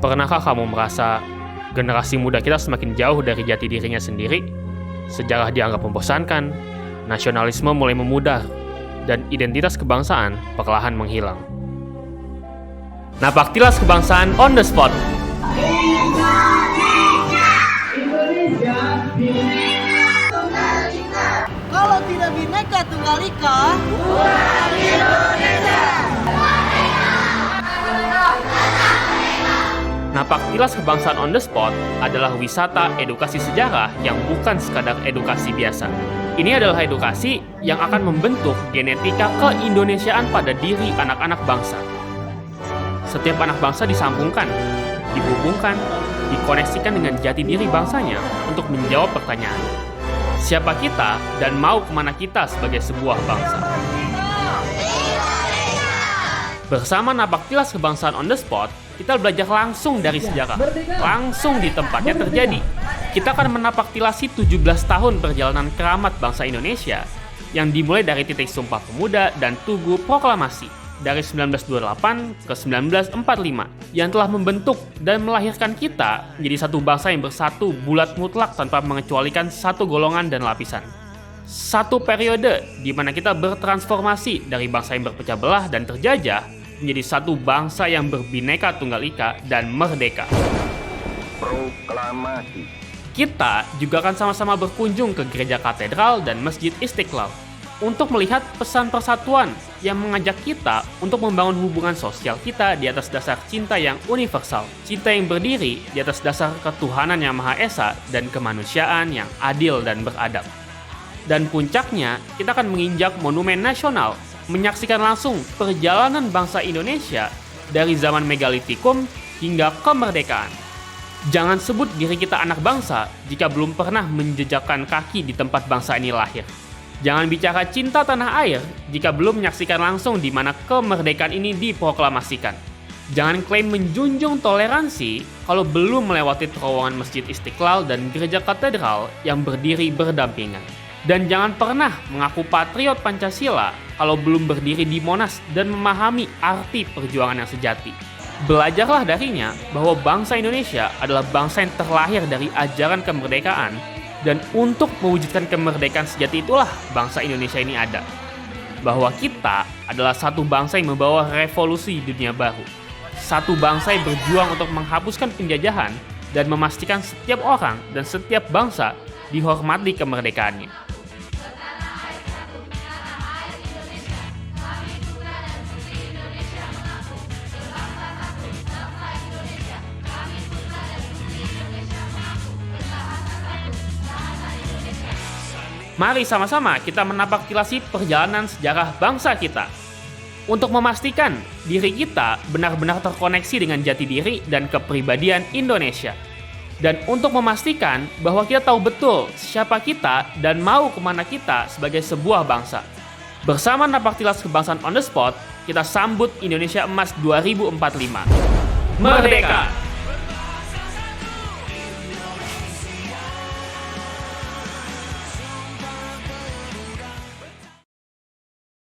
Pernahkah kamu merasa generasi muda kita semakin jauh dari jati dirinya sendiri? Sejarah dianggap membosankan, nasionalisme mulai memudar, dan identitas kebangsaan perlahan menghilang. Napaktilas kebangsaan on the spot. Kalau tidak Bhinneka Tunggal Ika, bukan Indonesia. Napaktilas kebangsaan on the spot adalah wisata edukasi sejarah yang bukan sekadar edukasi biasa. Ini adalah edukasi yang akan membentuk genetika keindonesiaan pada diri anak-anak bangsa. Setiap anak bangsa disambungkan, dihubungkan, dikoneksikan dengan jati diri bangsanya untuk menjawab pertanyaan, siapa kita dan mau kemana kita sebagai sebuah bangsa? Bersama Napaktilas kebangsaan on the spot, kita belajar langsung dari sejarah, langsung di tempatnya terjadi. Kita akan menapaktilasi 17 tahun perjalanan keramat bangsa Indonesia yang dimulai dari titik Sumpah Pemuda dan Tugu Proklamasi dari 1928 ke 1945 yang telah membentuk dan melahirkan kita menjadi satu bangsa yang bersatu bulat mutlak tanpa mengecualikan satu golongan dan lapisan. Satu periode di mana kita bertransformasi dari bangsa yang berpecah belah dan terjajah menjadi satu bangsa yang berbineka tunggal ika dan merdeka. Proklamasi. Kita juga akan sama-sama berkunjung ke gereja katedral dan masjid Istiqlal untuk melihat pesan persatuan yang mengajak kita untuk membangun hubungan sosial kita di atas dasar cinta yang universal, cinta yang berdiri di atas dasar ketuhanan yang Maha Esa dan kemanusiaan yang adil dan beradab. Dan puncaknya, kita akan menginjak monumen nasional, menyaksikan langsung perjalanan bangsa Indonesia dari zaman megalitikum hingga kemerdekaan. Jangan sebut diri kita anak bangsa jika belum pernah menjejakkan kaki di tempat bangsa ini lahir. Jangan bicara cinta tanah air jika belum menyaksikan langsung di mana kemerdekaan ini diproklamasikan. Jangan klaim menjunjung toleransi kalau belum melewati terowongan Masjid Istiqlal dan gereja katedral yang berdiri berdampingan. Dan jangan pernah mengaku patriot Pancasila kalau belum berdiri di Monas dan memahami arti perjuangan yang sejati. Belajarlah darinya bahwa bangsa Indonesia adalah bangsa yang terlahir dari ajaran kemerdekaan, dan untuk mewujudkan kemerdekaan sejati itulah bangsa Indonesia ini ada. Bahwa kita adalah satu bangsa yang membawa revolusi dunia baru. Satu bangsa yang berjuang untuk menghapuskan penjajahan dan memastikan setiap orang dan setiap bangsa dihormati kemerdekaannya. Mari sama-sama kita menapaktilasi perjalanan sejarah bangsa kita untuk memastikan diri kita benar-benar terkoneksi dengan jati diri dan kepribadian Indonesia. Dan untuk memastikan bahwa kita tahu betul siapa kita dan mau kemana kita sebagai sebuah bangsa. Bersama Napaktilas Kebangsaan on the spot, kita sambut Indonesia Emas 2045. Merdeka!